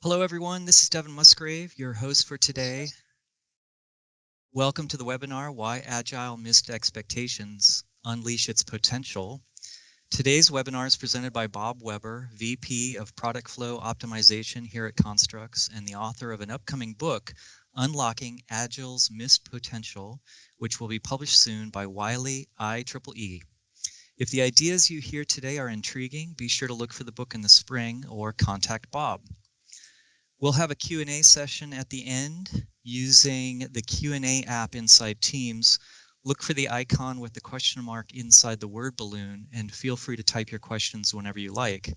Hello, everyone. This is Devin Musgrave, your host for today. Welcome to the webinar, Why Agile Missed Expectations, Unleash Its Potential. Today's webinar is presented by Bob Weber, VP of Product Flow Optimization here at Construx and the author of an upcoming book, Unlocking Agile's Missed Potential, which will be published soon by Wiley IEEE. If the ideas you hear today are intriguing, be sure to look for the book in the spring or contact Bob. We'll have a Q&A session at the end using the Q&A app inside Teams. Look for the icon with the question mark inside the word balloon and feel free to type your questions whenever you like.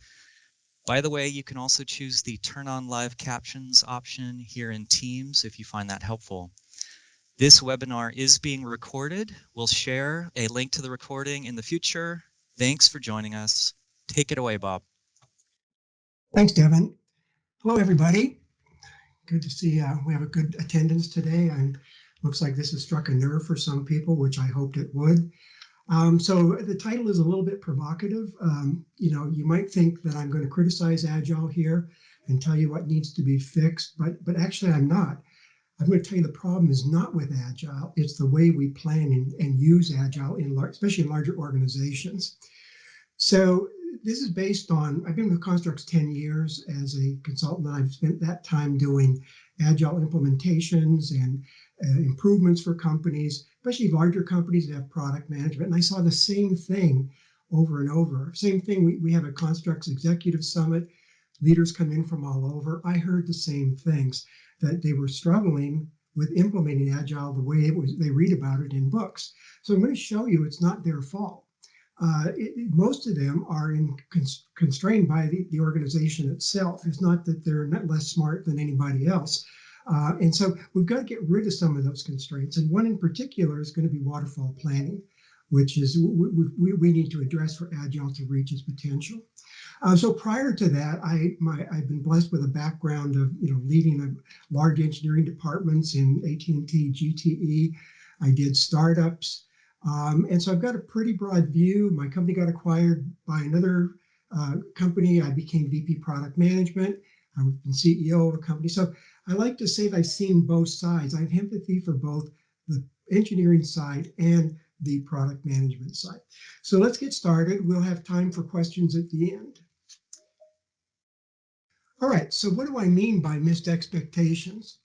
By the way, you can also choose the turn on live captions option here in Teams if you find that helpful. This webinar is being recorded. We'll share a link to the recording in the future. Thanks for joining us. Take it away, Bob. Thanks, Devin. Hello, everybody. Good to see we have a good attendance today, and looks like this has struck a nerve for some people, which I hoped it would. So the title is a little bit provocative. You might think that I'm going to criticize Agile here and tell you what needs to be fixed, but actually I'm not. I'm going to tell you the problem is not with Agile. It's the way we plan and use Agile, especially in larger organizations. So this is based on, I've been with Construx 10 years as a consultant, and I've spent that time doing Agile implementations and improvements for companies, especially larger companies that have product management. And I saw the same thing over and over. Same thing, we have a Construx Executive Summit. Leaders come in from all over. I heard the same things, that they were struggling with implementing Agile the way they read about it in books. So I'm going to show you it's not their fault. Most of them are constrained by the organization itself. It's not that they're not less smart than anybody else. And so we've got to get rid of some of those constraints. And one in particular is going to be waterfall planning, which is we need to address for Agile to reach its potential. So prior to that, I've been blessed with a background of leading large engineering departments in AT&T, GTE. I did startups. And so I've got a pretty broad view. My company got acquired by another company. I became VP Product Management. I'm CEO of a company. So I like to say that I've seen both sides. I have empathy for both the engineering side and the product management side. So let's get started. We'll have time for questions at the end. All right, so what do I mean by missed expectations?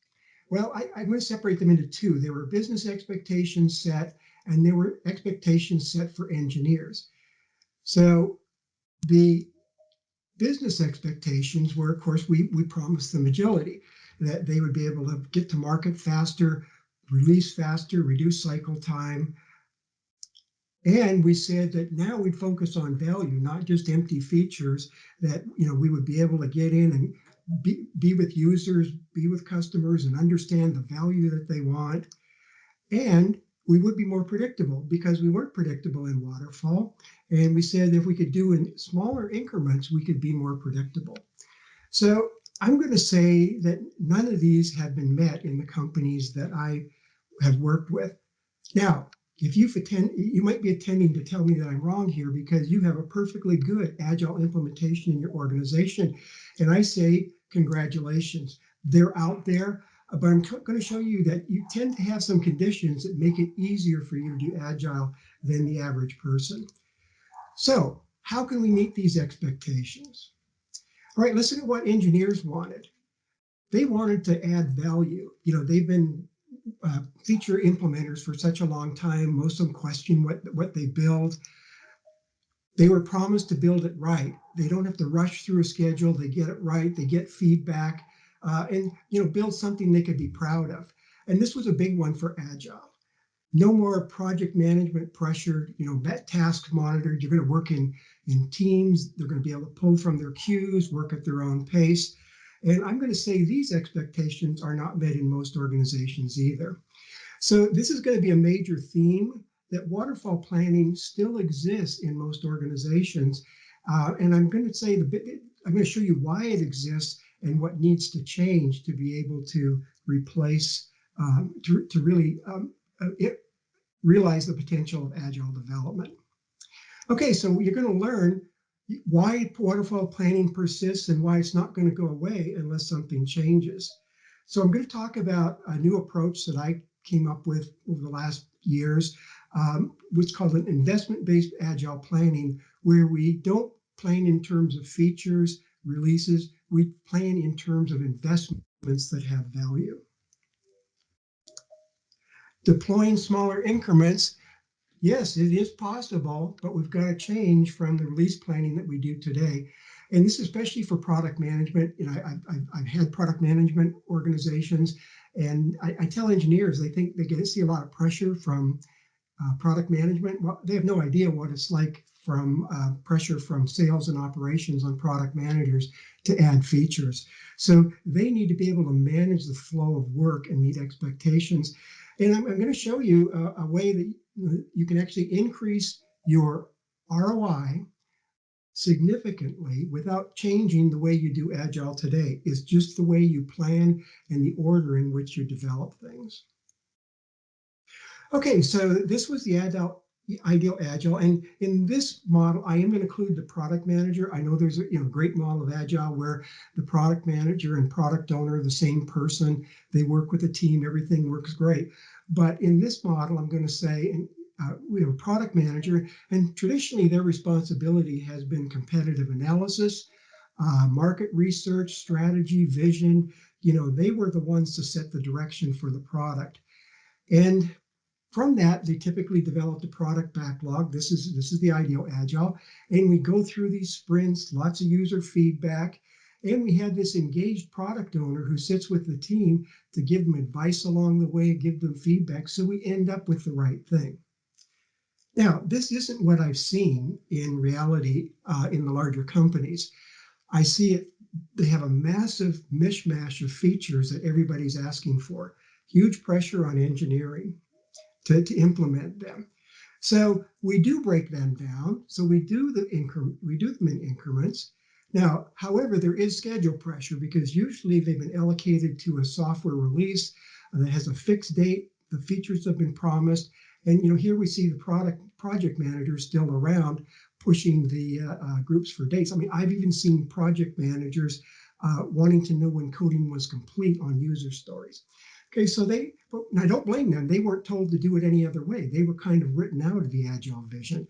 Well, I'm going to separate them into two. There were business expectations set, and there were expectations set for engineers. So the business expectations were, of course, we promised them agility, that they would be able to get to market faster, release faster, reduce cycle time. And we said that now we'd focus on value, not just empty features, that we would be able to get in and be with users, be with customers, and understand the value that they want. And we would be more predictable, because we weren't predictable in Waterfall. And we said if we could do in smaller increments, we could be more predictable. So I'm going to say that none of these have been met in the companies that I have worked with. Now, if you might be attending to tell me that I'm wrong here, because you have a perfectly good Agile implementation in your organization. And I say, congratulations. They're out there. But I'm going to show you that you tend to have some conditions that make it easier for you to do Agile than the average person. So how can we meet these expectations? All right, listen to what engineers wanted. They wanted to add value. They've been feature implementers for such a long time. Most of them question what they build. They were promised to build it right. They don't have to rush through a schedule. They get it right. They get feedback. And build something they could be proud of. And this was a big one for Agile. No more project management pressure, tasks monitored. You're going to work in teams. They're going to be able to pull from their queues, work at their own pace. And I'm going to say these expectations are not met in most organizations either. So this is going to be a major theme, that waterfall planning still exists in most organizations. And I'm going to say I'm going to show you why it exists and what needs to change to be able to replace, to really realize the potential of Agile development. Okay, so you're going to learn why waterfall planning persists and why it's not going to go away unless something changes. So I'm going to talk about a new approach that I came up with over the last years, what's called an investment-based agile planning, where we don't plan in terms of features, releases, we plan in terms of investments that have value. Deploying smaller increments, yes, it is possible, but we've got to change from the release planning that we do today. And this is especially for product management. You know, I've had product management organizations, and I tell engineers they think they see a lot of pressure from product management. Well, they have no idea what it's like from pressure from sales and operations on product managers to add features. So they need to be able to manage the flow of work and meet expectations. And I'm going to show you a way that you can actually increase your ROI significantly without changing the way you do Agile today. It's just the way you plan and the order in which you develop things. Okay, so this was the ideal Agile. And in this model, I am going to include the product manager. I know there's a great model of Agile where the product manager and product owner are the same person. They work with a team. Everything works great. But in this model, I'm going to say we have a product manager, and traditionally their responsibility has been competitive analysis, market research, strategy, vision. They were the ones to set the direction for the product. And from that, they typically developed a product backlog. This is the ideal Agile. And we go through these sprints, lots of user feedback. And we have this engaged product owner who sits with the team to give them advice along the way, give them feedback, so we end up with the right thing. Now, this isn't what I've seen in reality in the larger companies. I see it, they have a massive mishmash of features that everybody's asking for, huge pressure on engineering to implement them. So we do break them down. So we do them in increments. Now, however, there is schedule pressure because usually they've been allocated to a software release that has a fixed date. The features have been promised. And here we see the project managers still around pushing the groups for dates. I mean, I've even seen project managers wanting to know when coding was complete on user stories. Okay, so and I don't blame them. They weren't told to do it any other way. They were kind of written out of the Agile vision.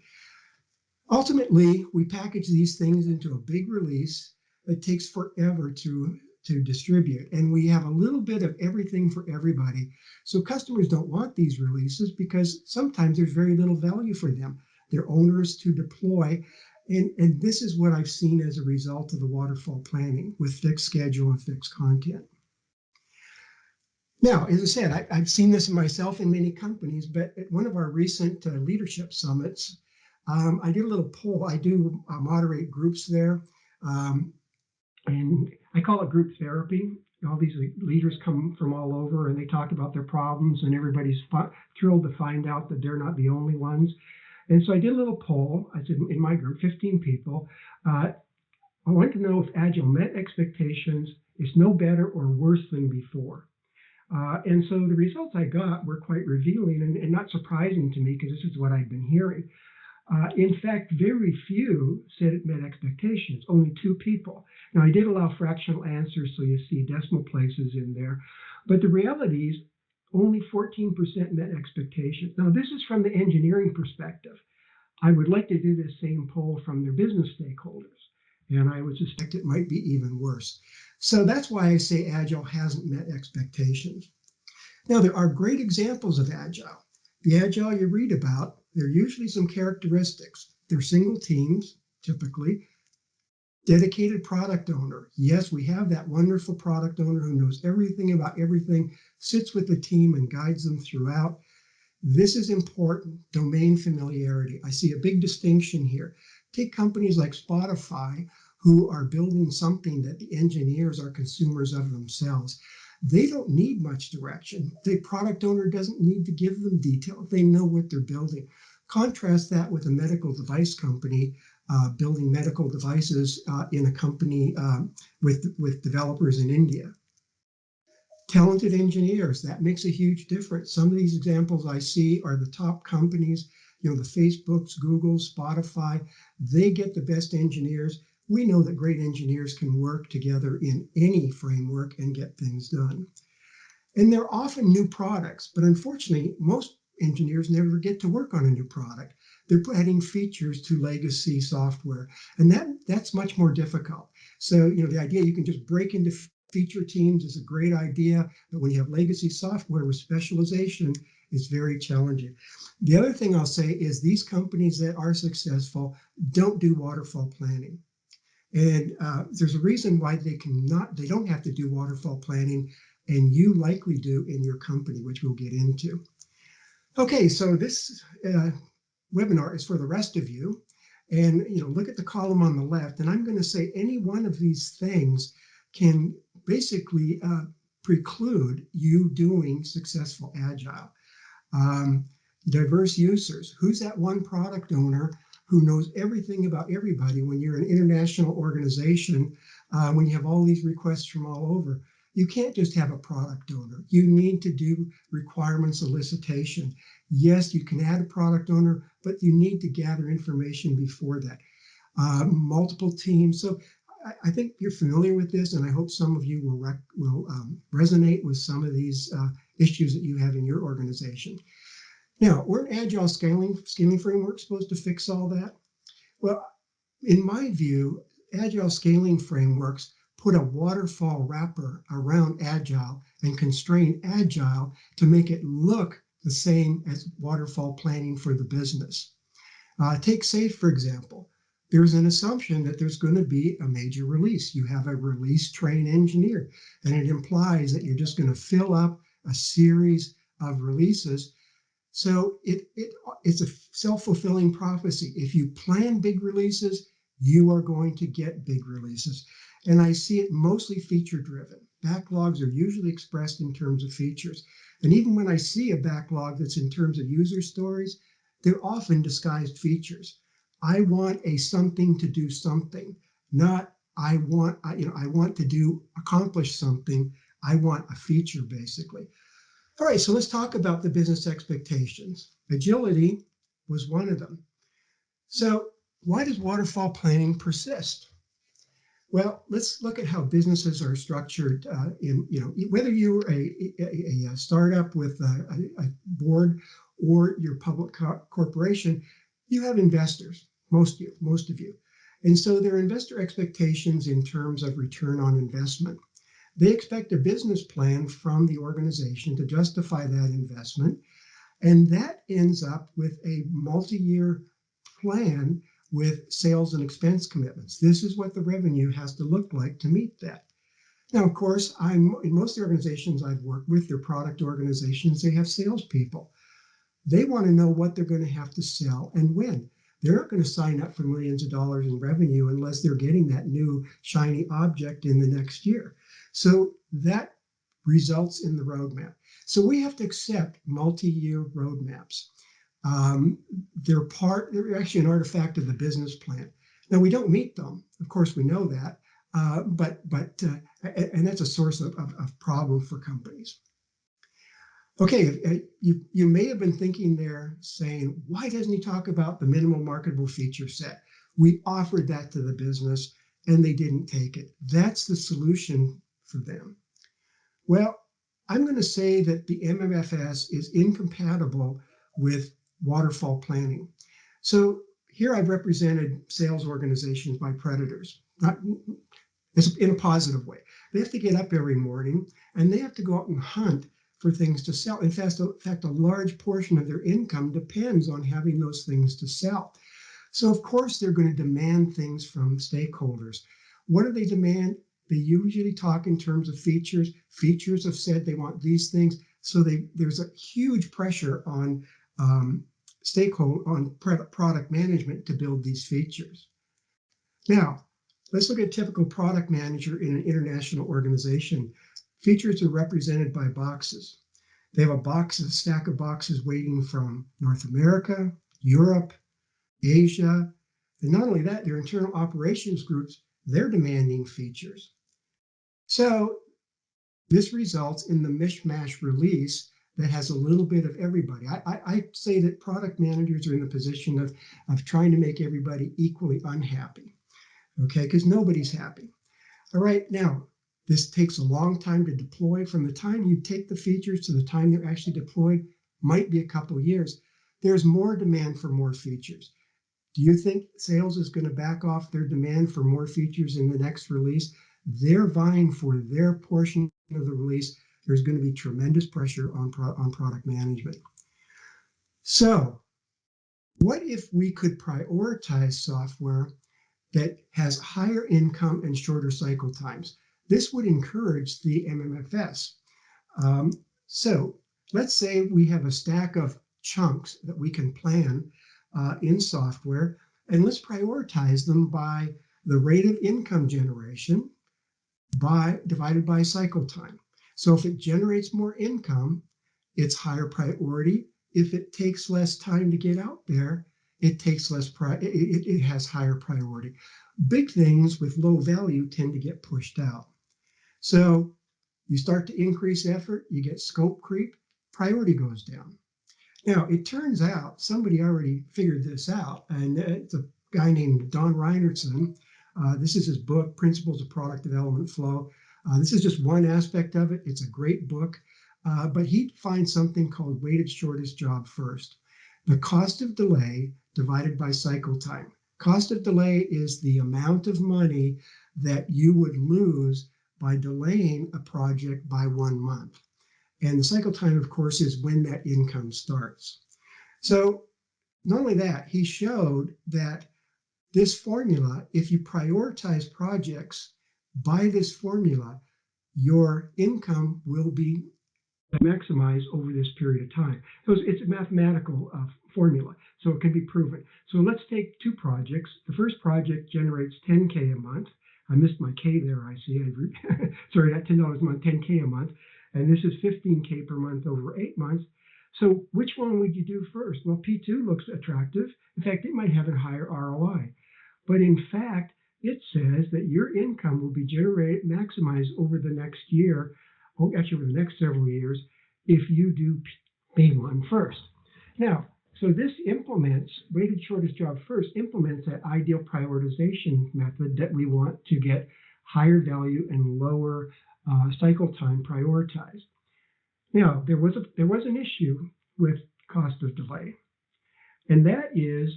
Ultimately, we package these things into a big release that takes forever to distribute. And we have a little bit of everything for everybody. So customers don't want these releases because sometimes there's very little value for them. They're owners to deploy. And this is what I've seen as a result of the waterfall planning with fixed schedule and fixed content. Now, as I said, I've seen this myself in many companies, but at one of our recent leadership summits, I did a little poll. I do moderate groups there, and I call it group therapy. All these leaders come from all over, and they talk about their problems, and everybody's thrilled to find out that they're not the only ones. And so I did a little poll. I said, in my group, 15 people, I wanted to know if Agile met expectations, is no better or worse than before. And so the results I got were quite revealing and not surprising to me because this is what I'd been hearing. In fact, very few said it met expectations, only 2 people. Now, I did allow fractional answers, so you see decimal places in there. But the reality is only 14% met expectations. Now, this is from the engineering perspective. I would like to do this same poll from their business stakeholders, and I would suspect it might be even worse. So that's why I say Agile hasn't met expectations. Now, there are great examples of Agile. The Agile you read about, there are usually some characteristics. They're single teams, typically. Dedicated product owner. Yes, we have that wonderful product owner who knows everything about everything, sits with the team and guides them throughout. This is important, domain familiarity. I see a big distinction here. Take companies like Spotify, who are building something that the engineers are consumers of themselves. They don't need much direction. The product owner doesn't need to give them detail. They know what they're building. Contrast that with a medical device company building medical devices in a company with developers in India. Talented engineers, that makes a huge difference. Some of these examples I see are the top companies The Facebooks, Googles, Spotify, they get the best engineers. We know that great engineers can work together in any framework and get things done. And they're often new products, but unfortunately, most engineers never get to work on a new product. They're adding features to legacy software, and that's much more difficult. So, the idea you can just break into feature teams is a great idea, but when you have legacy software with specialization, it's very challenging. The other thing I'll say is these companies that are successful don't do waterfall planning. And there's a reason why they don't have to do waterfall planning, and you likely do in your company, which we'll get into. Okay, so this webinar is for the rest of you. And look at the column on the left, and I'm going to say any one of these things can basically preclude you doing successful Agile. Diverse users. Who's that one product owner who knows everything about everybody when you're an international organization, when you have all these requests from all over? You can't just have a product owner. You need to do requirement solicitation. Yes, you can add a product owner, but you need to gather information before that. Multiple teams. So I think you're familiar with this, and I hope some of you will resonate with some of these issues that you have in your organization. Now, weren't Agile scaling frameworks supposed to fix all that? Well, in my view, Agile scaling frameworks put a waterfall wrapper around Agile and constrain Agile to make it look the same as waterfall planning for the business. Take SAFe, for example. There's an assumption that there's going to be a major release. You have a release train engineer, and it implies that you're just going to fill up a series of releases. So it's a self-fulfilling prophecy. If you plan big releases, you are going to get big releases. And I see it mostly feature-driven. Backlogs are usually expressed in terms of features. And even when I see a backlog that's in terms of user stories, they're often disguised features. I want a something to do something, not I want to accomplish something. I want a feature, basically. All right, so let's talk about the business expectations. Agility was one of them. So why does waterfall planning persist? Well, let's look at how businesses are structured. Whether you're a startup with a board or your public corporation, you have investors, most of you. And so there are investor expectations in terms of return on investment. They expect a business plan from the organization to justify that investment, and that ends up with a multi-year plan with sales and expense commitments. This is what the revenue has to look like to meet that. Now, of course, in most of the organizations I've worked with, they're product organizations, they have salespeople. They want to know what they're going to have to sell and when. They're not going to sign up for millions of dollars in revenue unless they're getting that new shiny object in the next year. So that results in the roadmap. So we have to accept multi-year roadmaps. They're actually an artifact of the business plan. Now, we don't meet them. Of course, we know that. And that's a source of problem for companies. Okay, you may have been thinking there saying, why doesn't he talk about the minimal marketable feature set? We offered that to the business and they didn't take it. That's the solution for them. Well, I'm going to say that the MMFS is incompatible with waterfall planning. So here I've represented sales organizations by predators, not in a positive way. They have to get up every morning and they have to go out and hunt for things to sell. In fact, a large portion of their income depends on having those things to sell. So of course, they're going to demand things from stakeholders. What do they demand? They usually talk in terms of features. Features have said they want these things. So there's a huge pressure on product management to build these features. Now, let's look at a typical product manager in an international organization. Features are represented by boxes. They have a stack of boxes waiting from North America, Europe, Asia. And not only that, their internal operations groups, they're demanding features. So this results in the mishmash release that has a little bit of everybody. I say that product managers are in the position of trying to make everybody equally unhappy, okay, because nobody's happy. All right, now, this takes a long time to deploy. From the time you take the features to the time they're actually deployed, might be a couple years. There's more demand for more features. Do you think sales is going to back off their demand for more features in the next release? They're vying for their portion of the release. There's going to be tremendous pressure on product management. So, what if we could prioritize software that has higher income and shorter cycle times? This would encourage the MMFS. Um, so let's say we have a stack of chunks that we can plan in software, and let's prioritize them by the rate of income generation divided by cycle time. So if it generates more income, it's higher priority. If it takes less time to get out there, it takes less it has higher priority. Big things with low value tend to get pushed out. So you start to increase effort, you get scope creep, priority goes down. Now, it turns out somebody already figured this out, and it's a guy named Don Reinertson. This is his book, Principles of Product Development Flow. This is just one aspect of it. It's a great book, but he finds something called weighted shortest job first. The cost of delay divided by cycle time. Cost of delay is the amount of money that you would lose by delaying a project by 1 month. And the cycle time, of course, is when that income starts. So not only that, he showed that this formula, if you prioritize projects by this formula, your income will be maximized over this period of time. So it's a mathematical formula, so it can be proven. So let's take two projects. The first project generates 10K a month. I missed my K there, I see. Sorry, not $10 a month, 10K a month. And this is 15K per month over 8 months. So which one would you do first? Well, P2 looks attractive. In fact, it might have a higher ROI. But in fact, it says that your income will be maximized over the next year, actually over the next several years, if you do P1 first. Now, so this implements, weighted shortest job first, implements that ideal prioritization method that we want to get higher value and lower cycle time prioritized. Now, there was an issue with cost of delay, and that is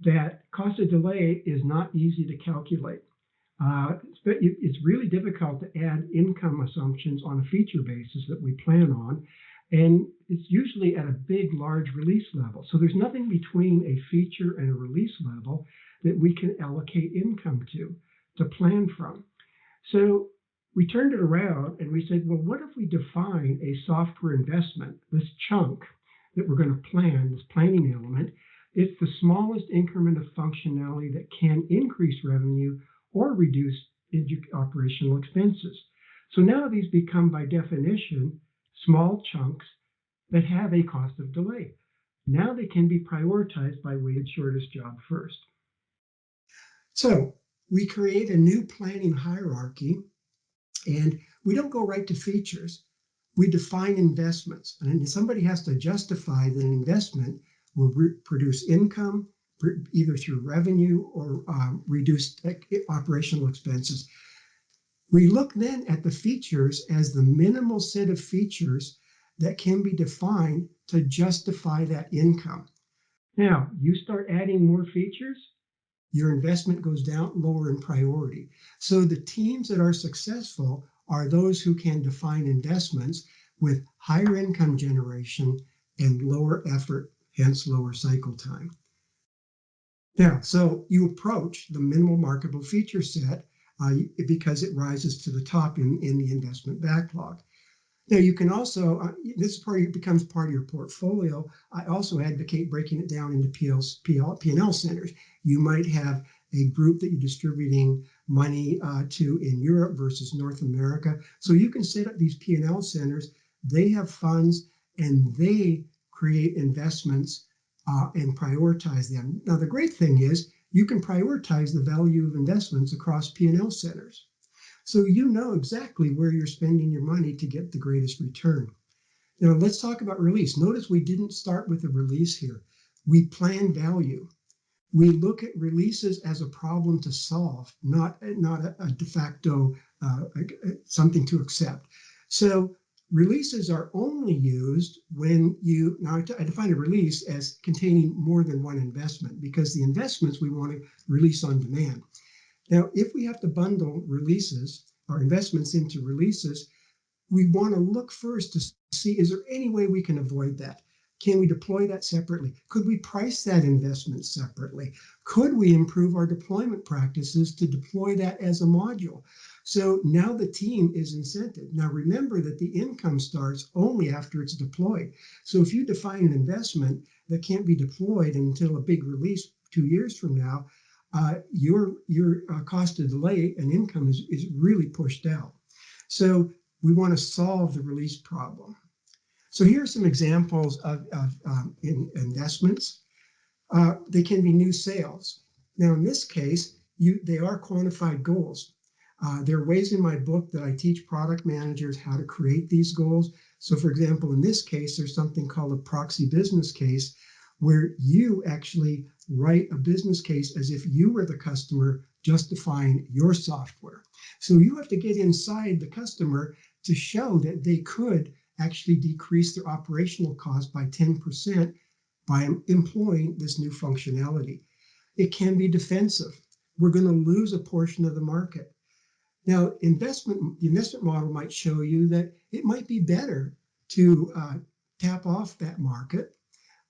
that cost of delay is not easy to calculate. It's really difficult to add income assumptions on a feature basis that we plan on, and it's usually at a big, large release level. So there's nothing between a feature and a release level that we can allocate income to plan from. So we turned it around and we said, well, what if we define a software investment, this chunk that we're going to plan, this planning element, it's the smallest increment of functionality that can increase revenue or reduce operational expenses. So now these become, by definition, small chunks that have a cost of delay. Now they can be prioritized by weighted shortest job first. So we create a new planning hierarchy, and we don't go right to features. We define investments, and somebody has to justify that an investment will produce income, either through revenue or reduced operational expenses. We look then at the features as the minimal set of features that can be defined to justify that income. Now, you start adding more features, your investment goes down lower in priority. So the teams that are successful are those who can define investments with higher income generation and lower effort, hence lower cycle time. Now, so you approach the minimal marketable feature set because it rises to the top in the investment backlog. Now, you can also, this becomes part of your portfolio. I also advocate breaking it down into P&L centers. You might have a group that you're distributing money to in Europe versus North America. So you can set up these P&L centers. They have funds and they create investments and prioritize them. Now, the great thing is you can prioritize the value of investments across P&L centers. So you know exactly where you're spending your money to get the greatest return. Now let's talk about release. Notice we didn't start with a release here. We plan value. We look at releases as a problem to solve, not a de facto something to accept. So releases are only used when you, now I define a release as containing more than one investment, because the investments we want to release on demand. Now, if we have to bundle releases or investments into releases, we want to look first to see, is there any way we can avoid that? Can we deploy that separately? Could we price that investment separately? Could we improve our deployment practices to deploy that as a module? So now the team is incented. Now remember that the income starts only after it's deployed. So if you define an investment that can't be deployed until a big release 2 years from now, your cost of delay and income is really pushed out. So we want to solve the release problem. So here are some examples of investments. They can be new sales. Now, in this case, they are quantified goals. There are ways in my book that I teach product managers how to create these goals. So, for example, in this case, there's something called a proxy business case, where you actually write a business case as if you were the customer justifying your software. So you have to get inside the customer to show that they could actually decrease their operational cost by 10% by employing this new functionality. It can be defensive. We're going to lose a portion of the market. Now, the investment model might show you that it might be better to tap off that market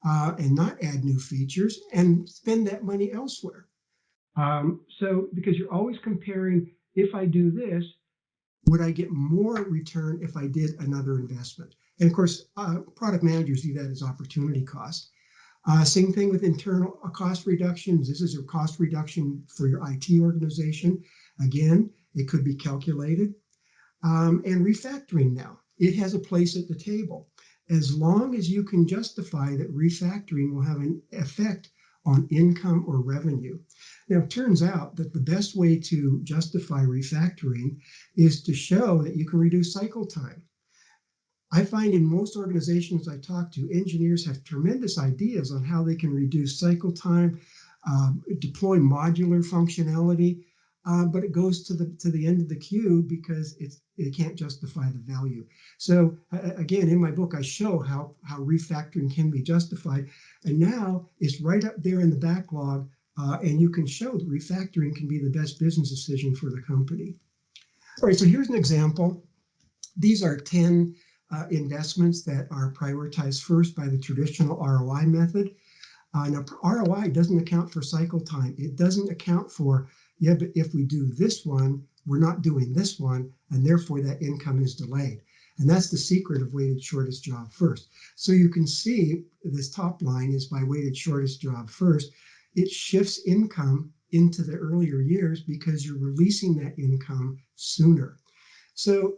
and not add new features and spend that money elsewhere. So, because you're always comparing, if I do this, would I get more return if I did another investment? And of course, product managers view that as opportunity cost. Same thing with internal cost reductions. This is a cost reduction for your IT organization. Again, it could be calculated. And refactoring now, it has a place at the table. As long as you can justify that refactoring will have an effect on income or revenue. Now, it turns out that the best way to justify refactoring is to show that you can reduce cycle time. I find in most organizations I talk to, engineers have tremendous ideas on how they can reduce cycle time, deploy modular functionality, but it goes to the end of the queue because it can't justify the value. So again, in my book, I show how refactoring can be justified, and now it's right up there in the backlog, and you can show that refactoring can be the best business decision for the company. All right, so here's an example. These are 10 investments that are prioritized first by the traditional ROI method. Now, ROI doesn't account for cycle time. It doesn't account for, yeah, but if we do this one, we're not doing this one, and therefore that income is delayed. And that's the secret of weighted shortest job first. So you can see this top line is by weighted shortest job first. It shifts income into the earlier years because you're releasing that income sooner. So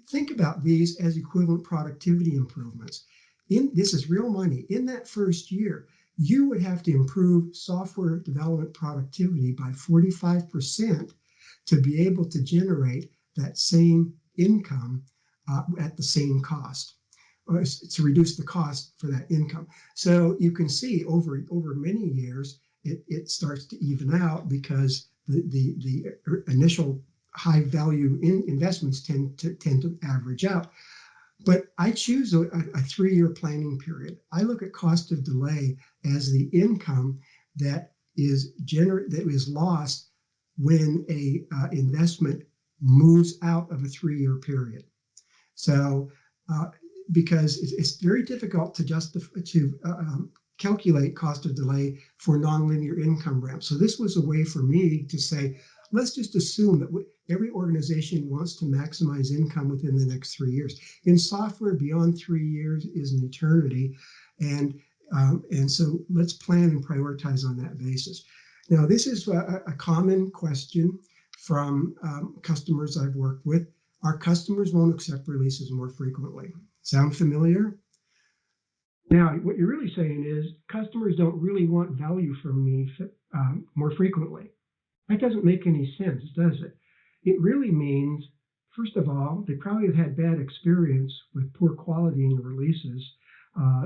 think about these as equivalent productivity improvements. This is real money. In that first year, you would have to improve software development productivity by 45% to be able to generate that same income at the same cost, or to reduce the cost for that income. So you can see over many years, it starts to even out because the initial high value investments tend to average out. But I choose a 3-year planning period. I look at cost of delay as the income that is lost when a investment moves out of a 3-year period. So because it's very difficult to calculate cost of delay for nonlinear income ramps. So this was a way for me to say, let's just assume that every organization wants to maximize income within the next 3 years. In software, beyond 3 years is an eternity. And so let's plan and prioritize on that basis. Now, this is a common question from customers I've worked with. Our customers won't accept releases more frequently. Sound familiar? Now, what you're really saying is customers don't really want value from me more frequently. That doesn't make any sense, does it? It really means First of all, they probably have had bad experience with poor quality in the releases.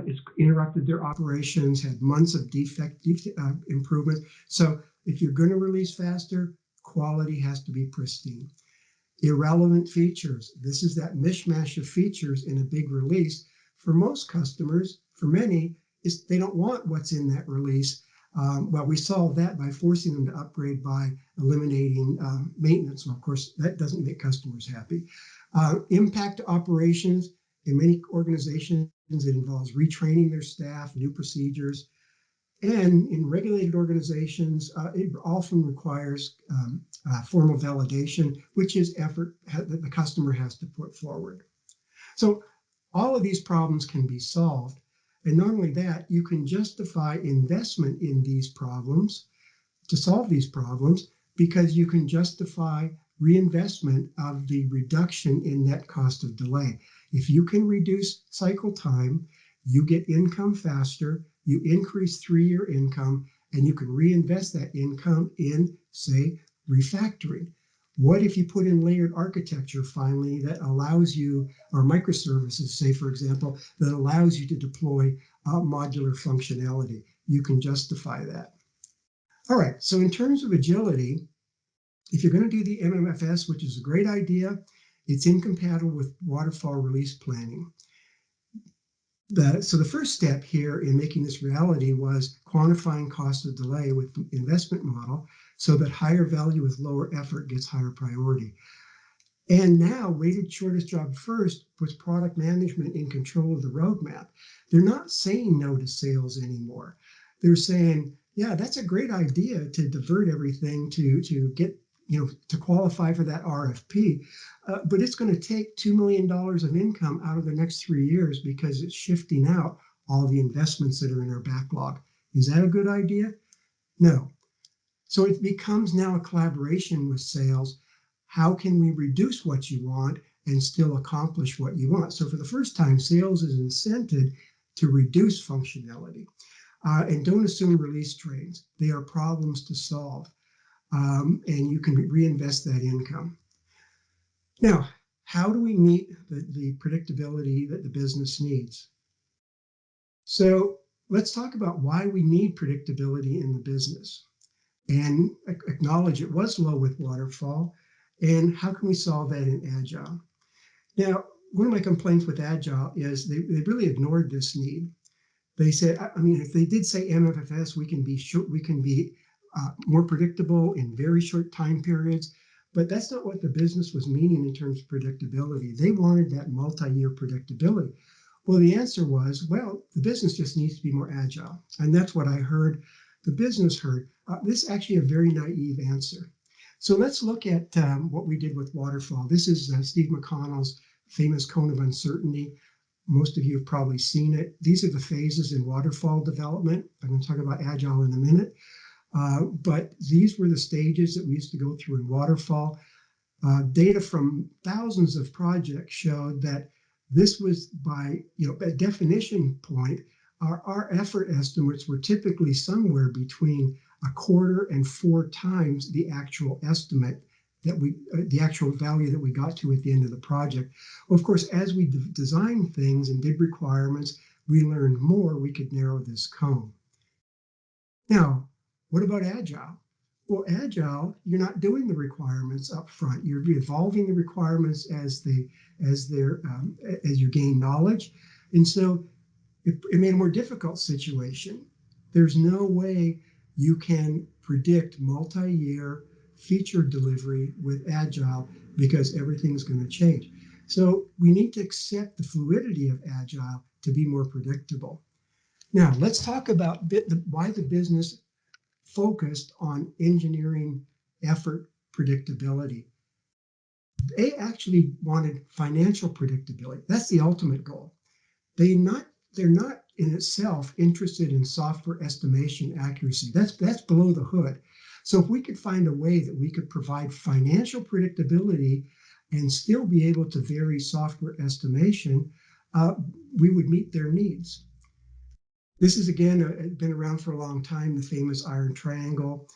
It's interrupted their operations, had months of defect improvement. So if you're going to release faster, quality has to be pristine. Irrelevant features. This is that mishmash of features in a big release. For most customers, for many, they don't want what's in that release. Well, we solve that by forcing them to upgrade by eliminating maintenance. Well, of course, that doesn't make customers happy. Impact to operations. In many organizations, it involves retraining their staff, new procedures. And in regulated organizations, it often requires formal validation, which is effort that the customer has to put forward. So all of these problems can be solved. And not only that, you can justify investment in these problems to solve these problems because you can justify reinvestment of the reduction in net cost of delay. If you can reduce cycle time, you get income faster, you increase 3-year income, and you can reinvest that income in, say, refactoring. What if you put in layered architecture finally that allows you, or microservices, say, for example, that allows you to deploy modular functionality? You can justify that. All right, so in terms of agility, if you're going to do the MMFS, which is a great idea, it's incompatible with waterfall release planning. So the first step here in making this reality was quantifying cost of delay with the investment model so that higher value with lower effort gets higher priority. And now rated shortest job first puts product management in control of the roadmap. They're not saying no to sales anymore. They're saying, yeah, that's a great idea to divert everything to get, to qualify for that RFP. But it's going to take $2 million of income out of the next 3 years because it's shifting out all the investments that are in our backlog. Is that a good idea? No. So it becomes now a collaboration with sales. How can we reduce what you want and still accomplish what you want? So for the first time, sales is incented to reduce functionality. And don't assume release trains. They are problems to solve. And you can reinvest that income. Now, how do we meet the predictability that the business needs? So let's talk about why we need predictability in the business and acknowledge it was low with Waterfall, and how can we solve that in Agile? Now, one of my complaints with Agile is they really ignored this need. They said, I mean, if they did say MFFS, we can be more predictable in very short time periods, but that's not what the business was meaning in terms of predictability. They wanted that multi-year predictability. Well, the answer was, well, the business just needs to be more agile. And that's what I heard the business heard. This is actually a very naive answer. So let's look at what we did with Waterfall. This is Steve McConnell's famous cone of uncertainty. Most of you have probably seen it. These are the phases in Waterfall development. I'm going to talk about Agile in a minute. But these were the stages that we used to go through in Waterfall. Data from thousands of projects showed that this was by, a definition point, our effort estimates were typically somewhere between 1/4 and 4 times the actual estimate the actual value that we got to at the end of the project. Well, of course, as we designed things and did requirements, we learned more, we could narrow this cone. Now, what about Agile? Well, Agile, you're not doing the requirements up front. You're evolving the requirements as you gain knowledge. And so it made a more difficult situation. There's no way you can predict multi-year feature delivery with Agile because everything's going to change. So we need to accept the fluidity of Agile to be more predictable. Now, let's talk about why the business focused on engineering effort predictability. They actually wanted financial predictability. That's the ultimate goal. They're not in itself interested in software estimation accuracy. That's below the hood. So if we could find a way that we could provide financial predictability and still be able to vary software estimation, we would meet their needs. This is, again, been around for a long time, the famous iron triangle.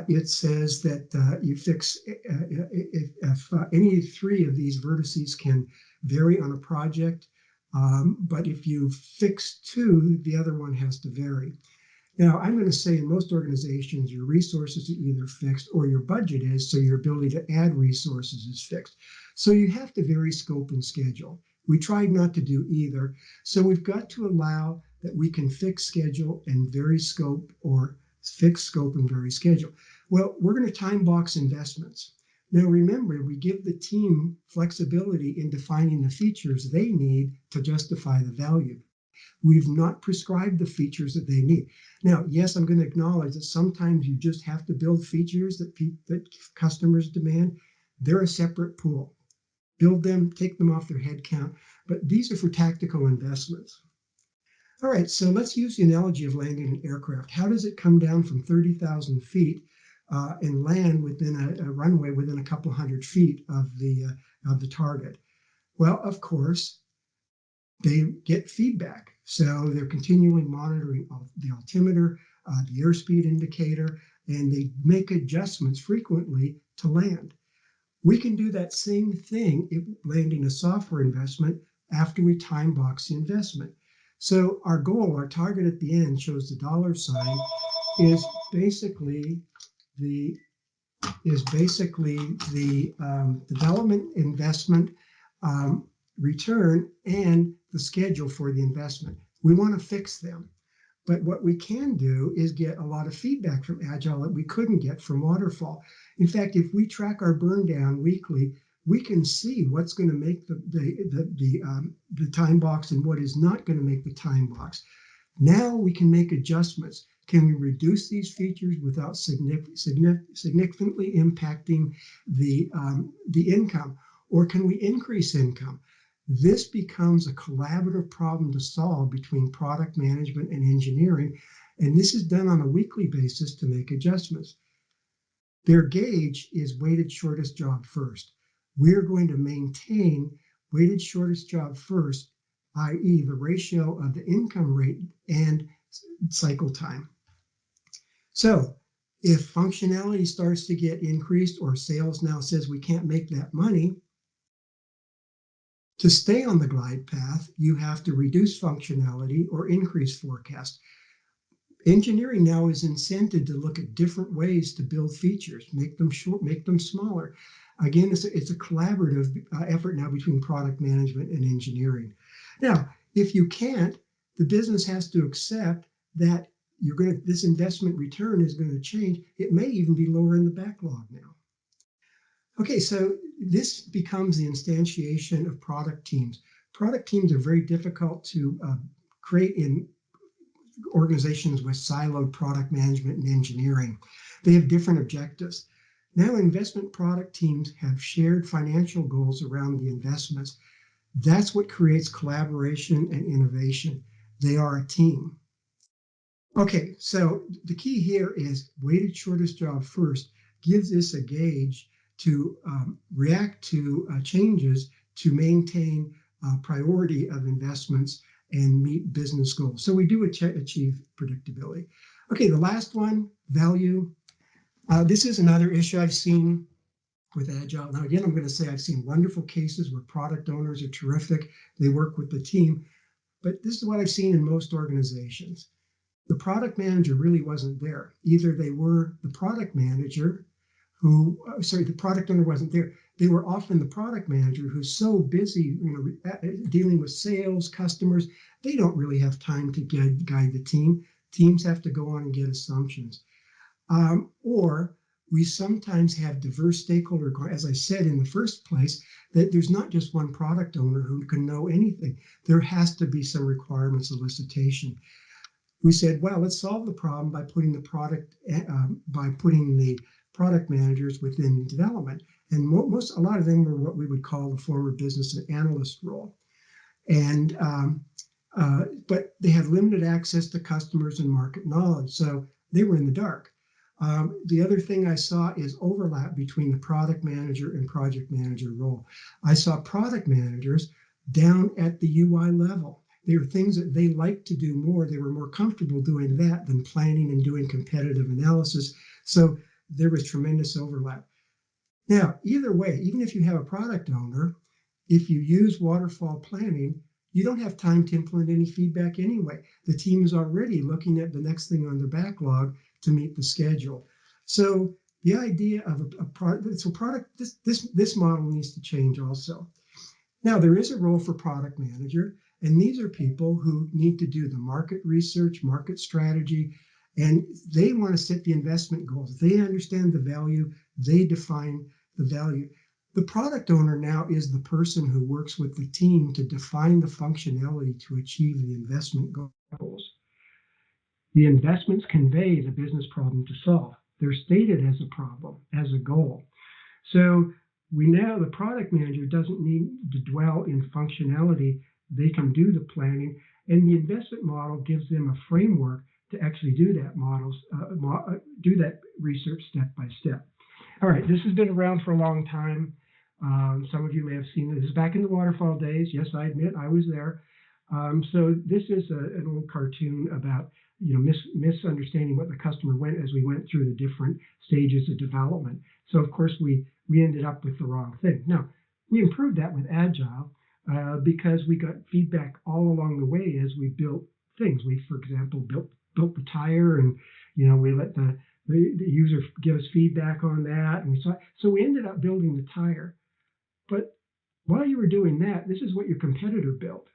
It says that you fix if any three of these vertices can vary on a project, but if you fix two, the other one has to vary. Now, I'm going to say in most organizations, your resources are either fixed or your budget is, so your ability to add resources is fixed. So you have to vary scope and schedule. We tried not to do either. So we've got to allow that we can fix schedule and vary scope, or fix scope and vary schedule. Well, we're going to time box investments. Now, remember, we give the team flexibility in defining the features they need to justify the value. We've not prescribed the features that they need. Now, yes, I'm going to acknowledge that sometimes you just have to build features that customers demand. They're a separate pool. Build them, take them off their head count, but these are for tactical investments. All right, so let's use the analogy of landing an aircraft. How does it come down from 30,000 feet and land within a runway within a couple hundred feet of the target? Well, of course, they get feedback. So they're continually monitoring the altimeter, the airspeed indicator, and they make adjustments frequently to land. We can do that same thing if landing a software investment after we time box the investment. So our goal, our target at the end shows the dollar sign, is basically the development investment return and the schedule for the investment. We want to fix them. But what we can do is get a lot of feedback from Agile that we couldn't get from Waterfall. In fact, if we track our burn down weekly, we can see what's going to make the time box and what is not going to make the time box. Now we can make adjustments. Can we reduce these features without significantly impacting the income? Or can we increase income? This becomes a collaborative problem to solve between product management and engineering, and this is done on a weekly basis to make adjustments. Their gauge is weighted shortest job first. We're going to maintain weighted shortest job first, i.e. the ratio of the income rate and cycle time. So if functionality starts to get increased or sales now says we can't make that money, to stay on the glide path, you have to reduce functionality or increase forecast. Engineering now is incented to look at different ways to build features, make them short, make them smaller. Again, it's a collaborative effort now between product management and engineering. Now, if you can't, the business has to accept that this investment return is going to change. It may even be lower in the backlog now. Okay, so this becomes the instantiation of product teams. Product teams are very difficult to create in organizations with siloed product management and engineering. They have different objectives. Now investment product teams have shared financial goals around the investments. That's what creates collaboration and innovation. They are a team. Okay, so the key here is weighted shortest job first gives us a gauge to react to changes to maintain priority of investments and meet business goals. So we do achieve predictability. Okay, the last one, value. This is another issue I've seen with Agile. Now, again, I'm going to say I've seen wonderful cases where product owners are terrific. They work with the team. But this is what I've seen in most organizations. The product manager really wasn't there. Either they were the product manager the product owner wasn't there. They were often the product manager who's so busy, dealing with sales, customers, they don't really have time to guide the team. Teams have to go on and get assumptions. Or we sometimes have diverse stakeholder, as I said in the first place, that there's not just one product owner who can know anything. There has to be some requirement solicitation. We said, well, let's solve the problem by putting the product managers within development. And a lot of them were what we would call the former business analyst role. And but they had limited access to customers and market knowledge, so they were in the dark. The other thing I saw is overlap between the product manager and project manager role. I saw product managers down at the UI level. There were things that they liked to do more. They were more comfortable doing that than planning and doing competitive analysis. So there was tremendous overlap. Now, either way, even if you have a product owner, if you use waterfall planning, you don't have time to implement any feedback anyway. The team is already looking at the next thing on their backlog to meet the schedule. So the idea of a product, so product, this model needs to change also. Now, there is a role for product manager, and these are people who need to do the market research, market strategy, and they want to set the investment goals. They understand the value, they define the value. The product owner now is the person who works with the team to define the functionality to achieve the investment goals. The investments convey the business problem to solve. They're stated as a problem, as a goal. So the product manager doesn't need to dwell in functionality. They can do the planning, and the investment model gives them a framework to actually do that research step by step. All right, this has been around for a long time. Some of you may have seen it. This is back in the waterfall days. Yes, I admit I was there. So this is an old cartoon about misunderstanding what the customer went as we went through the different stages of development. So of course we ended up with the wrong thing. Now we improved that with Agile because we got feedback all along the way as we built things. We, for example, built the tire, and we let the user give us feedback on that, and we ended up building the tire. But while you were doing that, this is what your competitor built.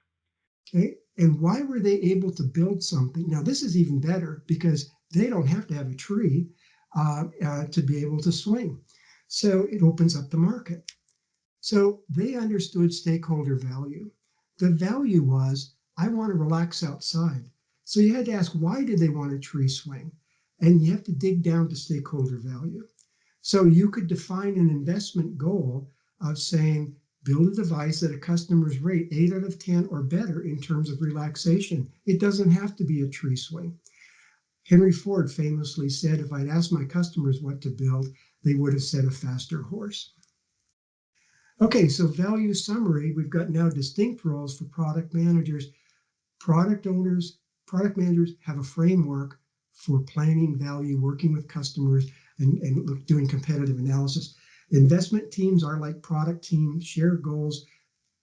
Okay, and why were they able to build something? Now this is even better because they don't have to have a tree to be able to swing. So it opens up the market. So they understood stakeholder value. The value was, I want to relax outside. So you had to ask, why did they want a tree swing? And you have to dig down to stakeholder value. So you could define an investment goal of saying, build a device that a customer's rate 8 out of 10 or better in terms of relaxation. It doesn't have to be a tree swing. Henry Ford famously said, if I'd asked my customers what to build, they would have said a faster horse. Okay, so value summary. We've got now distinct roles for product managers. Product managers have a framework for planning value, working with customers, and doing competitive analysis. Investment teams are like product teams, share goals,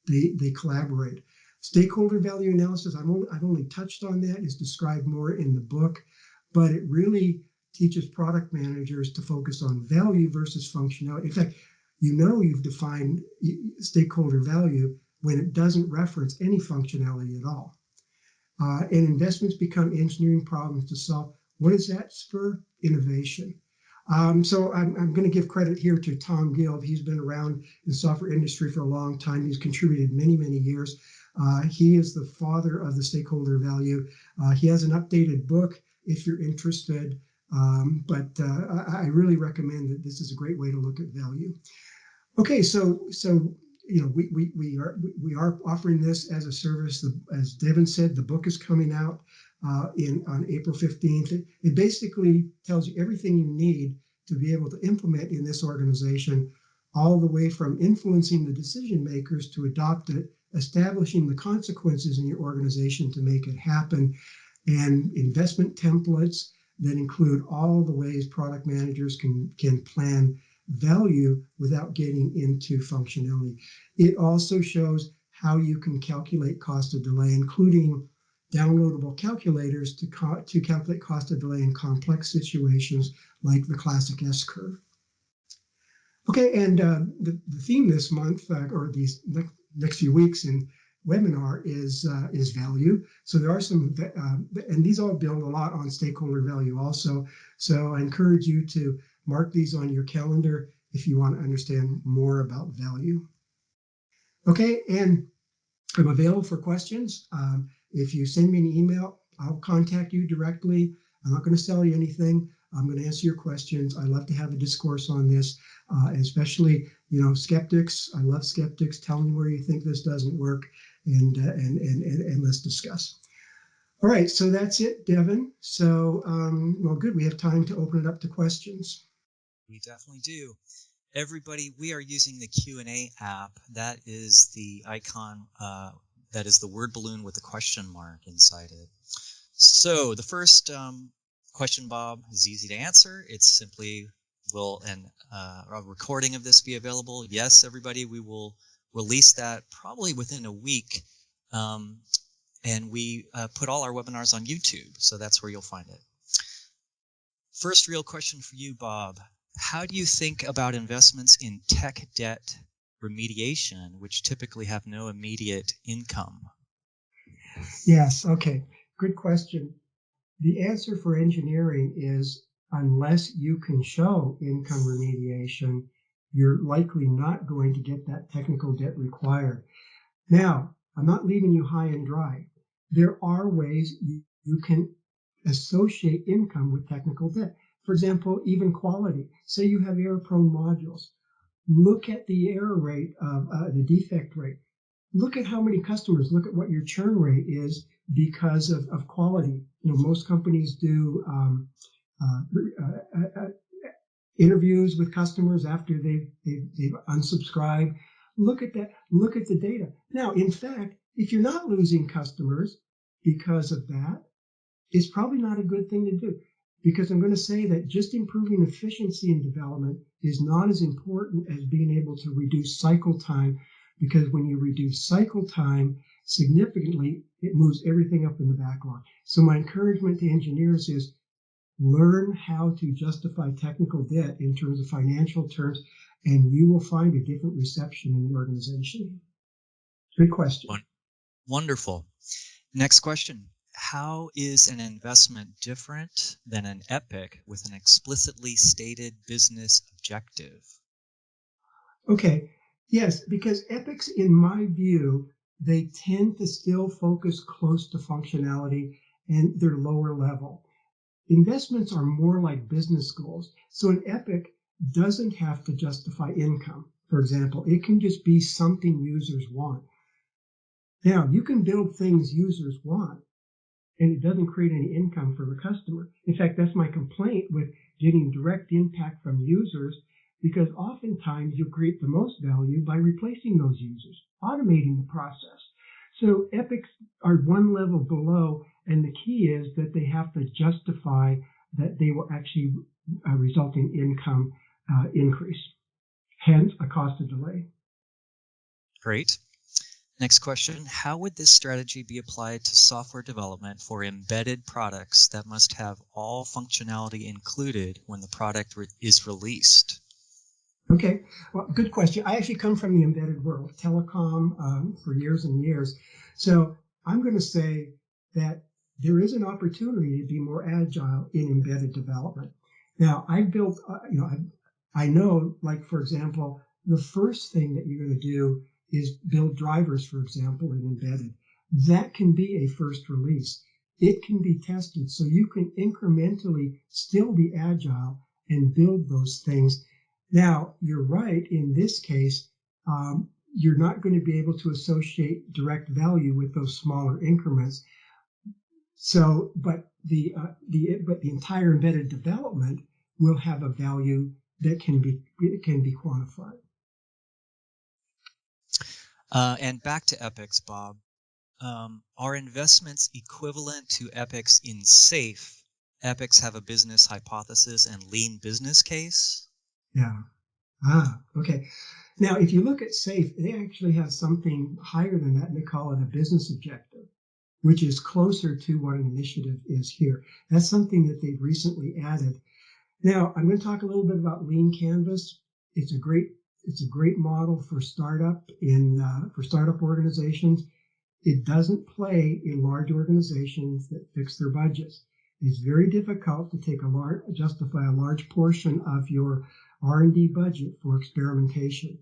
they collaborate. Stakeholder value analysis, I've only touched on that, is described more in the book, but it really teaches product managers to focus on value versus functionality. In fact, you've defined stakeholder value when it doesn't reference any functionality at all. And investments become engineering problems to solve. What does that spur? Innovation. So I'm going to give credit here to Tom Guild. He's been around in the software industry for a long time. He's contributed many, many years. He is the father of the stakeholder value. He has an updated book if you're interested. But I really recommend that. This is a great way to look at value. Okay, so we are offering this as a service. As Devin said, the book is coming out on April 15th. It basically tells you everything you need to be able to implement in this organization, all the way from influencing the decision makers to adopt it, establishing the consequences in your organization to make it happen, and investment templates that include all the ways product managers can plan value without getting into functionality. It also shows how you can calculate cost of delay, including downloadable calculators to calculate cost of delay in complex situations like the classic S-curve. Okay, and the theme this month, or these next few weeks in webinar, is value. So there are some, and these all build a lot on stakeholder value also. So I encourage you to mark these on your calendar if you want to understand more about value. Okay, and I'm available for questions. If you send me an email, I'll contact you directly. I'm not going to sell you anything. I'm going to answer your questions. I love to have a discourse on this, especially skeptics. I love skeptics. Tell me where you think this doesn't work, and let's discuss. All right, so that's it, Devin. So, well, good. We have time to open it up to questions. We definitely do. Everybody, we are using the Q&A app. That is the icon, that is the word balloon with the question mark inside it. So the first question, Bob, is easy to answer. It's simply, will a recording of this be available? Yes, everybody. We will release that probably within a week. And we put all our webinars on YouTube, so that's where you'll find it. First real question for you, Bob. How do you think about investments in tech debt remediation, which typically have no immediate income? Yes, okay, good question. The answer for engineering is unless you can show income remediation, you're likely not going to get that technical debt required. Now, I'm not leaving you high and dry. There are ways you can associate income with technical debt. For example, even quality. Say you have error-prone modules. Look at the error rate of the defect rate. Look at how many customers, look at what your churn rate is because of quality. Most companies do interviews with customers after they've unsubscribed. Look at that. Look at the data. Now, in fact, if you're not losing customers because of that, it's probably not a good thing to do, because I'm going to say that just improving efficiency in development is not as important as being able to reduce cycle time, because when you reduce cycle time significantly, it moves everything up in the backlog. So my encouragement to engineers is learn how to justify technical debt in terms of financial terms, and you will find a different reception in the organization. Good question. Wonderful. Next question. How is an investment different than an epic with an explicitly stated business objective? Okay, yes, because epics, in my view, they tend to still focus close to functionality and they're lower level. Investments are more like business goals. So an epic doesn't have to justify income. For example, it can just be something users want. Now, you can build things users want, and it doesn't create any income for the customer. In fact, that's my complaint with getting direct impact from users, because oftentimes you create the most value by replacing those users, automating the process. So epics are one level below, and the key is that they have to justify that they will actually result in income increase, hence a cost of delay. Great. Next question. How would this strategy be applied to software development for embedded products that must have all functionality included when the product is released? Okay, well, good question. I actually come from the embedded world, telecom for years and years. So I'm going to say that there is an opportunity to be more agile in embedded development. Now, I've built, I know, like, for example, the first thing that you're going to do is build drivers, for example, in embedded. That can be a first release. It can be tested, so you can incrementally still be agile and build those things. Now, you're right, in this case, you're not going to be able to associate direct value with those smaller increments. So, but the entire embedded development will have a value that can be quantified. And back to epics, Bob. Are investments equivalent to epics in SAFe? Epics have a business hypothesis and lean business case? Yeah. Okay. Now, if you look at SAFe, they actually have something higher than that, and they call it a business objective, which is closer to what an initiative is here. That's something that they've recently added. Now, I'm going to talk a little bit about Lean Canvas. It's a great model for startup organizations. It doesn't play in large organizations that fix their budgets. It's very difficult to justify a large portion of your R&D budget for experimentation.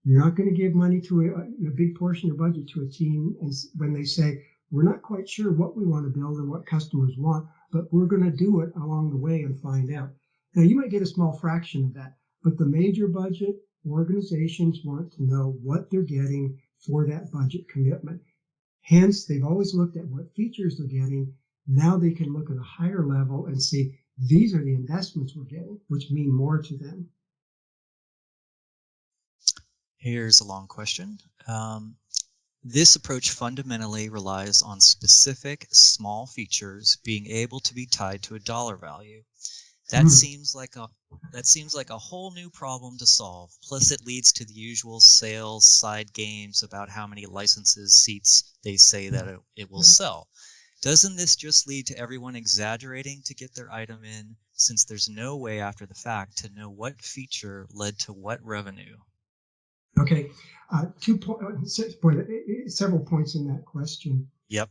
You're not going to give money to a big portion of your budget to a team, and when they say, we're not quite sure what we want to build and what customers want, but we're going to do it along the way and find out. Now, you might get a small fraction of that, but the major budget organizations want to know what they're getting for that budget commitment. Hence, they've always looked at what features they're getting. Now they can look at a higher level and see these are the investments we're getting, which mean more to them. Here's a long question. This approach fundamentally relies on specific small features being able to be tied to a dollar value. That seems like a whole new problem to solve. Plus, it leads to the usual sales side games about how many licenses seats they say that it will sell. Doesn't this just lead to everyone exaggerating to get their item in, since there's no way after the fact to know what feature led to what revenue? Okay, several points in that question. Yep.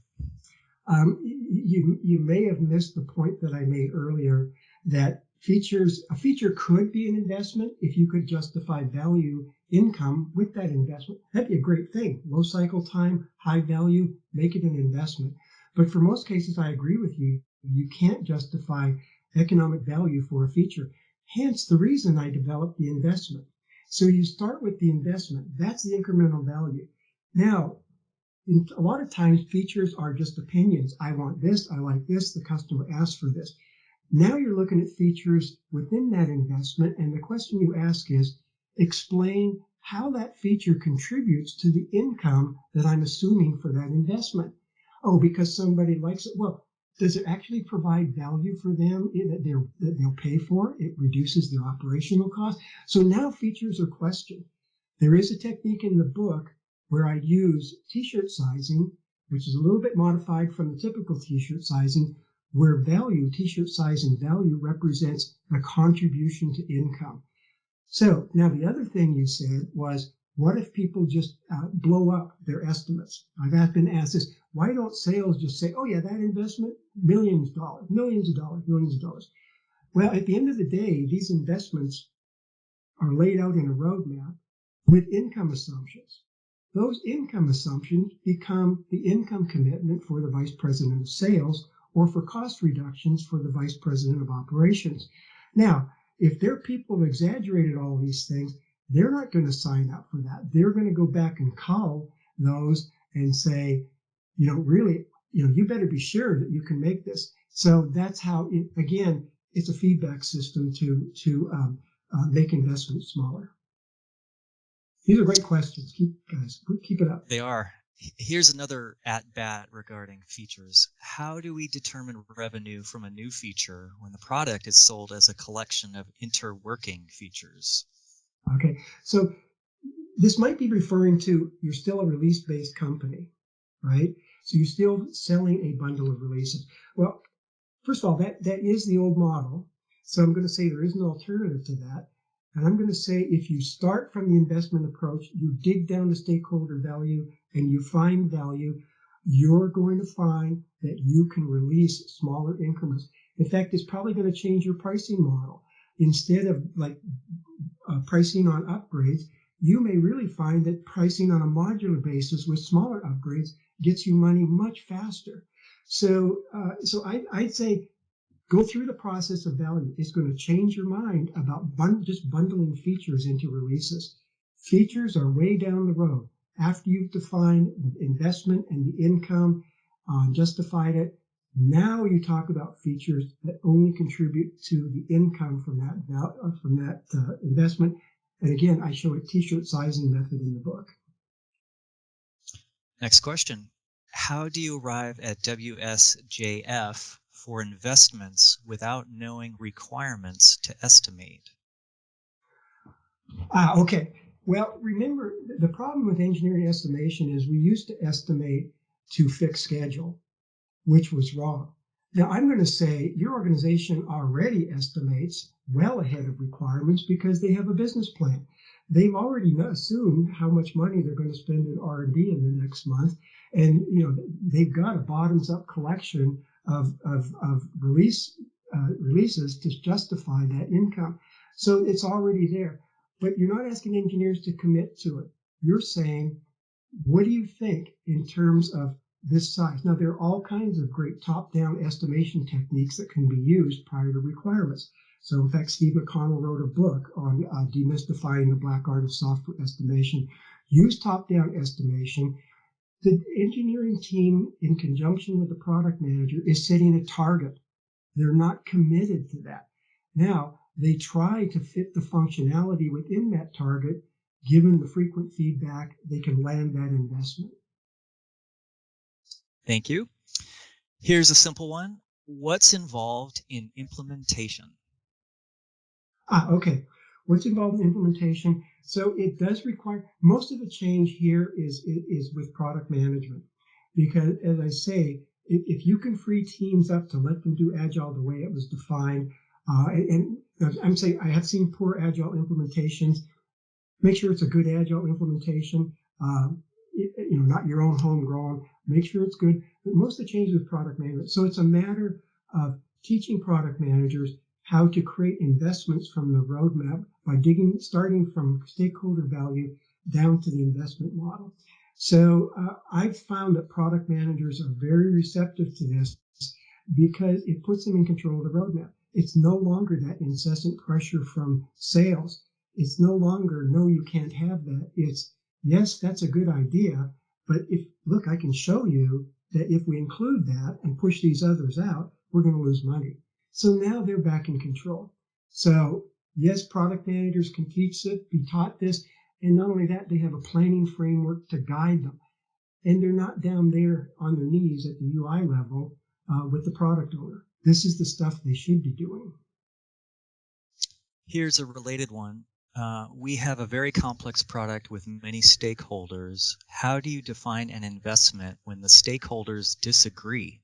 You may have missed the point that I made earlier that a feature could be an investment if you could justify value income with that investment. That'd be a great thing. Low cycle time, high value, make it an investment. But for most cases, I agree with you. You can't justify economic value for a feature. Hence the reason I developed the investment. So you start with the investment. That's the incremental value. Now, a lot of times features are just opinions. I want this, I like this, the customer asked for this. Now you're looking at features within that investment, and the question you ask is, explain how that feature contributes to the income that I'm assuming for that investment. Oh, because somebody likes it. Well, does it actually provide value for them that they'll pay for? It reduces their operational costs. So now features are questioned. There is a technique in the book where I use t-shirt sizing, which is a little bit modified from the typical t-shirt sizing, where value, t-shirt size and value represents the contribution to income. So now the other thing you said was, what if people just blow up their estimates? I've been asked this, why don't sales just say, oh yeah, that investment, millions of dollars, millions of dollars, millions of dollars. Well, at the end of the day, these investments are laid out in a roadmap with income assumptions. Those income assumptions become the income commitment for the vice president of sales or for cost reductions for the vice president of operations. Now, if their people have exaggerated all these things, they're not going to sign up for that. They're going to go back and call those and say, really, you better be sure that you can make this. So that's how, again, it's a feedback system to make investments smaller. These are great questions. Keep it up. They are. Here's another at bat regarding features. How do we determine revenue from a new feature when the product is sold as a collection of interworking features? Okay, so this might be referring to, you're still a release-based company, right? So you're still selling a bundle of releases. Well, first of all, that is the old model. So I'm going to say there is an alternative to that. And I'm going to say if you start from the investment approach, you dig down to stakeholder value and you find value, you're going to find that you can release smaller increments. In fact, it's probably going to change your pricing model. Instead of pricing on upgrades, you may really find that pricing on a modular basis with smaller upgrades gets you money much faster. So I'd say go through the process of value. It's going to change your mind about just bundling features into releases. Features are way down the road. After you've defined the investment and the income, justified it, now you talk about features that only contribute to the income from that investment. And again, I show a t-shirt sizing method in the book. Next question. How do you arrive at WSJF for investments without knowing requirements to estimate? Okay. Well, remember, the problem with engineering estimation is we used to estimate to fix schedule, which was wrong. Now, I'm going to say your organization already estimates well ahead of requirements because they have a business plan. They've already assumed how much money they're going to spend in R&D in the next month, and they've got a bottoms-up collection of releases to justify that income. So it's already there. But you're not asking engineers to commit to it. You're saying, what do you think in terms of this size? Now, there are all kinds of great top-down estimation techniques that can be used prior to requirements. So, in fact, Steve McConnell wrote a book on demystifying the black art of software estimation. Use top-down estimation. The engineering team, in conjunction with the product manager, is setting a target. They're not committed to that. Now, they try to fit the functionality within that target. Given the frequent feedback, they can land that investment. Thank you. Here's a simple one. What's involved in implementation? Okay. What's involved in implementation? So it does require most of the change here is with product management, because as I say, if you can free teams up to let them do agile the way it was defined, and I'm saying I have seen poor agile implementations. Make sure it's a good agile implementation. Not your own homegrown. Make sure it's good. But most of the change with product management. So it's a matter of teaching product managers how to create investments from the roadmap by starting from stakeholder value down to the investment model. So I've found that product managers are very receptive to this because it puts them in control of the roadmap. It's no longer that incessant pressure from sales. It's no longer, no, you can't have that. It's, yes, that's a good idea, but look, I can show you that if we include that and push these others out, we're going to lose money. So now they're back in control. So yes, product managers can teach it, be taught this, and not only that, they have a planning framework to guide them. And they're not down there on their knees at the UI level with the product owner. This is the stuff they should be doing. Here's a related one. We have a very complex product with many stakeholders. How do you define an investment when the stakeholders disagree?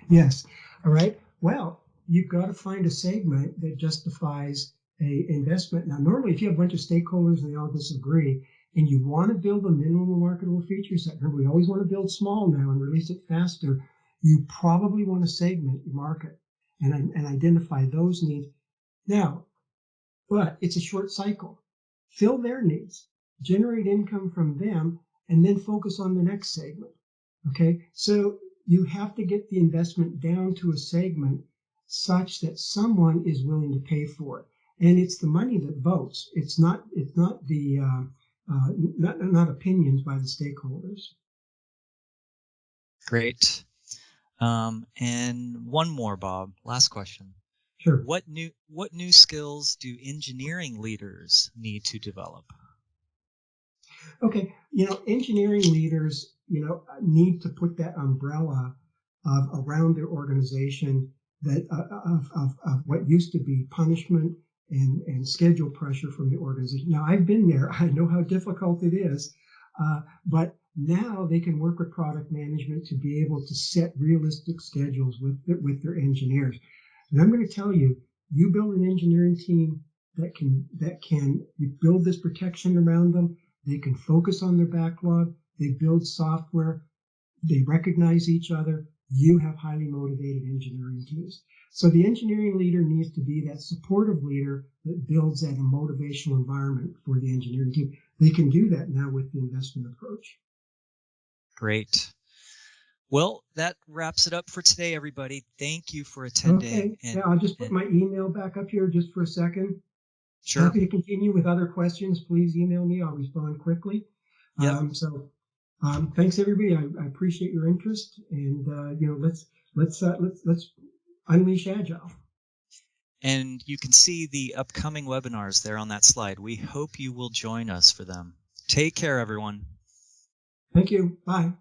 Yes. All right. Well, you've got to find a segment that justifies a investment. Now, normally, if you have a bunch of stakeholders and they all disagree, and you want to build a minimum marketable feature set, remember, we always want to build small now and release it faster. You probably want to segment your market and identify those needs. Now, but it's a short cycle. Fill their needs, generate income from them, and then focus on the next segment. Okay, so you have to get the investment down to a segment such that someone is willing to pay for it, and it's the money that votes. It's not the not opinions by the stakeholders. Great. And one more, Bob. Last question. Sure. What new skills do engineering leaders need to develop? Okay, engineering leaders, need to put that umbrella of around their organization that of what used to be punishment and schedule pressure from the organization. Now, I've been there. I know how difficult it is, but now they can work with product management to be able to set realistic schedules with their engineers. And I'm going to tell you, you build an engineering team that can you build this protection around them. They can focus on their backlog. They build software. They recognize each other. You have highly motivated engineering teams. So the engineering leader needs to be that supportive leader that builds that motivational environment for the engineering team. They can do that now with the investment approach. Great. Well, that wraps it up for today, everybody. Thank you for attending. Okay. Yeah, I'll just put my email back up here just for a second. Sure. Happy to continue with other questions. Please email me. I'll respond quickly. Yep. Thanks everybody. I appreciate your interest, and let's unleash Agile. And you can see the upcoming webinars there on that slide. We hope you will join us for them. Take care, everyone. Thank you. Bye.